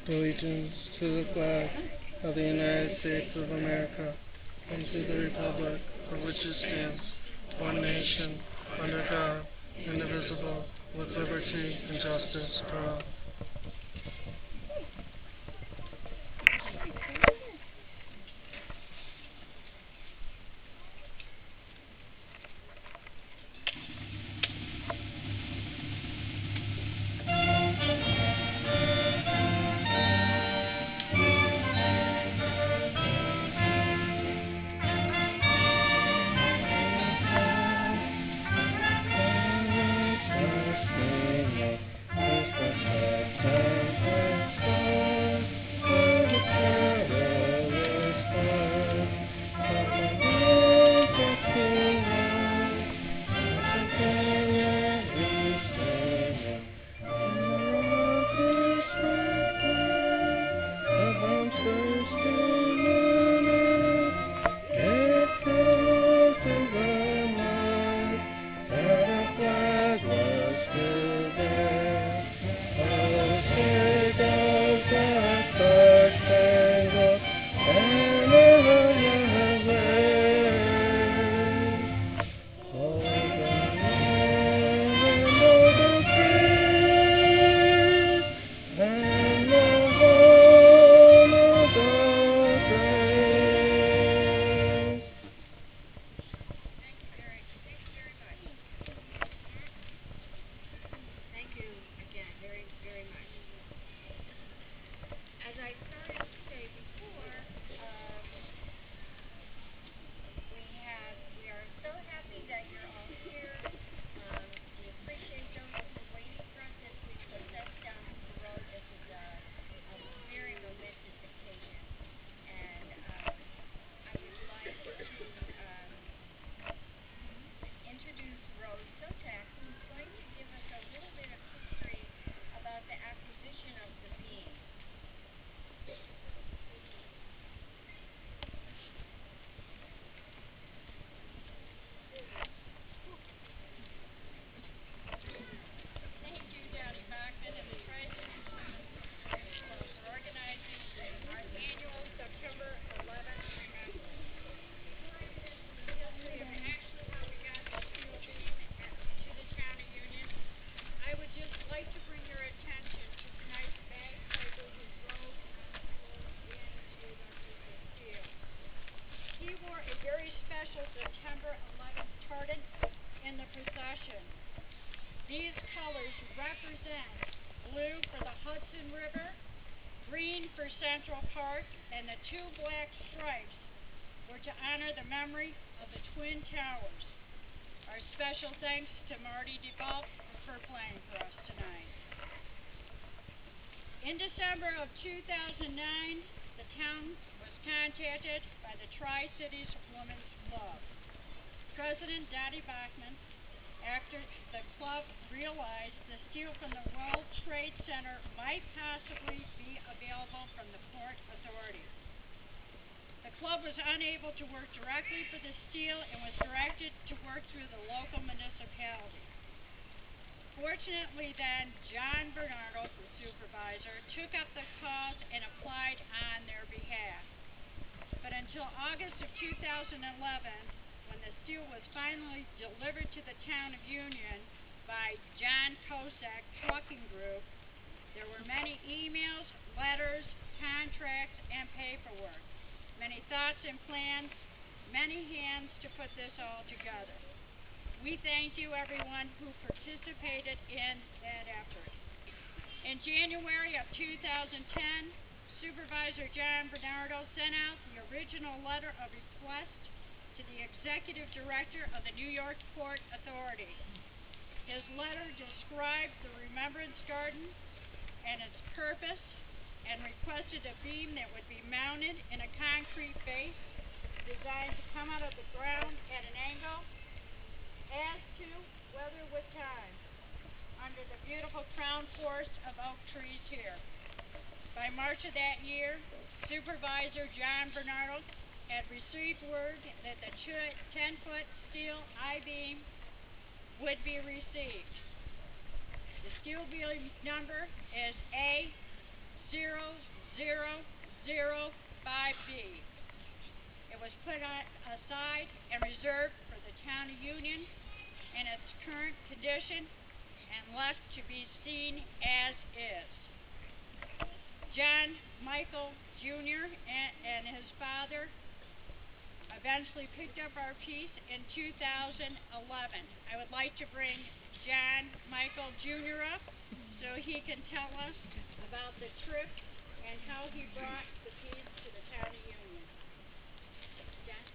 allegiance to the flag of the United States of America and to the republic for which it stands, one nation, under God, indivisible, with liberty and justice for all. September 11th tartan in the procession. These colors represent blue for the Hudson River, green for Central Park, and the two black stripes were to honor the memory of the Twin Towers. Our special thanks to Marty DeBalt for playing for us tonight. In December of 2009, the town was contacted by the Tri-Cities Women's Club. President Dottie Bachman, after the club realized the steel from the World Trade Center might possibly be available from the Port Authority. The club was unable to work directly for the steel and was directed to work through the local municipality. Fortunately then, John Bernardo, the supervisor, took up the cause and applied on their behalf. But until August of 2011, when the steel was finally delivered to the town of Union by John Kosak Trucking Group, there were many emails, letters, contracts, and paperwork, many thoughts and plans, many hands to put this all together. We thank you, everyone who participated in that effort. In January of 2010, Supervisor John Bernardo sent out the original letter of request to the Executive Director of the New York Port Authority. His letter described the Remembrance Garden and its purpose and requested a beam that would be mounted in a concrete base designed to come out of the ground at an angle as to weather with time under the beautiful crown forest of oak trees here. By March of that year, Supervisor John Bernardo had received word that the 10-foot steel I-beam would be received. The steel beam number is 0005B. It was put aside and reserved for the town of Union in its current condition and left to be seen as is. John Michael Jr. and his father eventually picked up our piece in 2011. I would like to bring John Michael Jr. up so he can tell us about the trip and how he brought the piece to the town of Union. John?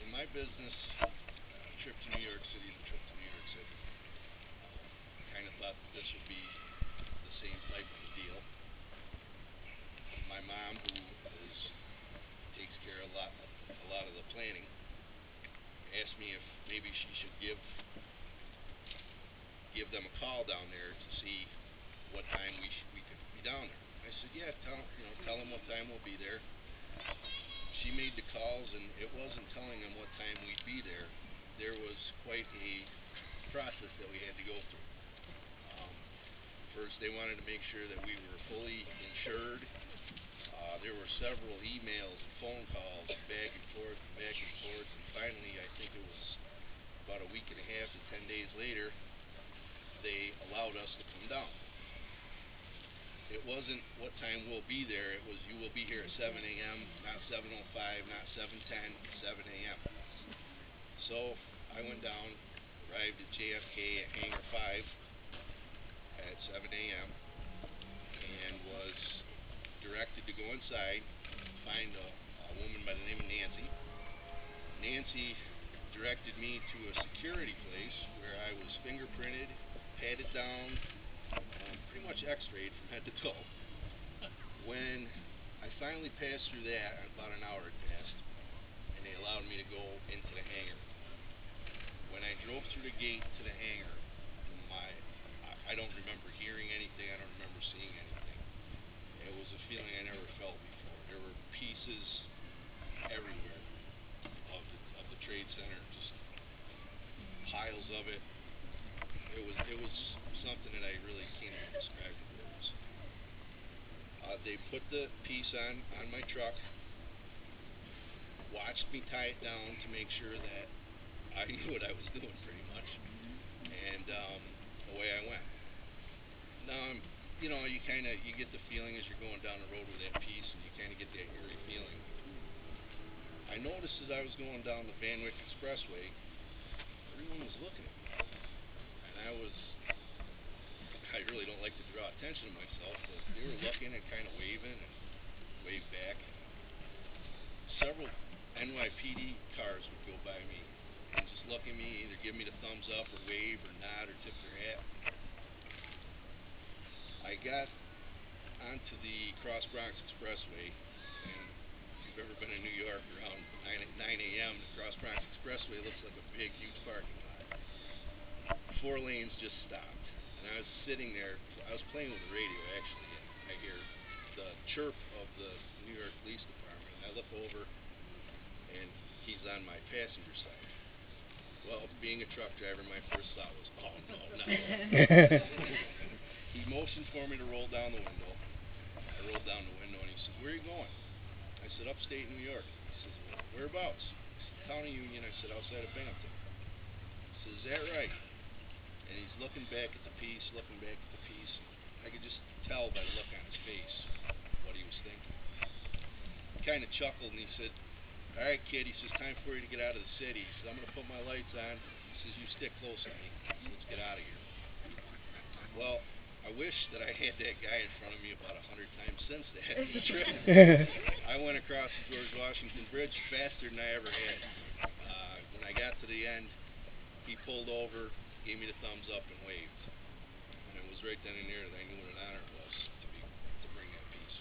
In my business, a trip to New York City is a trip to New York City. Kind of thought that this would be the same type of a deal. My mom, who takes care of a lot of the planning, asked me if maybe she should give them a call down there to see what time we could be down there. I said, yeah, tell them what time we'll be there. She made the calls, and it wasn't telling them what time we'd be there. There was quite a process that we had to go through. First, they wanted to make sure that we were fully insured. There were several emails and phone calls, back and forth, and finally, I think it was about a week and a half to 10 days later, they allowed us to come down. It wasn't what time we'll be there, it was you will be here at 7 a.m., not 7:05, not 7:10, 7 a.m. So I went down, arrived at JFK at Hangar 5 at 7 a.m. and was directed to go inside, find a woman by the name of Nancy. Nancy directed me to a security place where I was fingerprinted, patted down, pretty much x-rayed from head to toe. When I finally passed through that, about an hour had passed, and they allowed me to go into the hangar. When I drove through the gate to the hangar, I don't remember hearing anything, I don't remember seeing anything. It was a feeling I never felt before. There were pieces everywhere of the Trade Center, just piles of it. It was something that I really can't even describe in words. They put the piece on my truck, watched me tie it down to make sure that I knew what I was doing pretty much, and away I went. Now you get the feeling as you're going down the road with that piece, and you kind of get that eerie feeling. I noticed as I was going down the Van Wyck Expressway, everyone was looking at me, and I really don't like to draw attention to myself, but they were looking and kind of waving and waved back. Several NYPD cars would go by me and just look at me, either give me the thumbs up or wave or nod or tip their hat. I got onto the Cross Bronx Expressway, and if you've ever been in New York around 9 a.m., the Cross Bronx Expressway looks like a big, huge parking lot. 4 lanes just stopped, and I was sitting there. I was playing with the radio, actually, and I hear the chirp of the New York Police Department, and I look over, and he's on my passenger side. Well, being a truck driver, my first thought was, oh, no, not He motioned for me to roll down the window. I rolled down the window, and he said, where are you going? I said, upstate New York. He says, well, whereabouts? I said, town of Union. I said, outside of Binghamton. He said, is that right? And he's looking back at the piece, I could just tell by the look on his face what he was thinking. He kind of chuckled, and he said, all right, kid, he says, time for you to get out of the city. He says, I'm going to put my lights on. He says, you stick close to me. So let's get out of here. Well, I wish that I had that guy in front of me about 100 times since that trip. I went across the George Washington Bridge faster than I ever had. When I got to the end, he pulled over, gave me the thumbs up, and waved. And it was right then and there that I knew what an honor it was to bring that piece.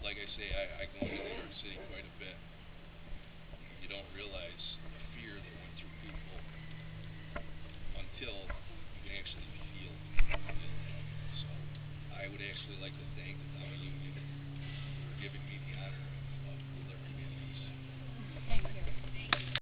Like I say, I go into New York City quite a bit. You don't realize the fear that went through people until would actually like to thank the town of Union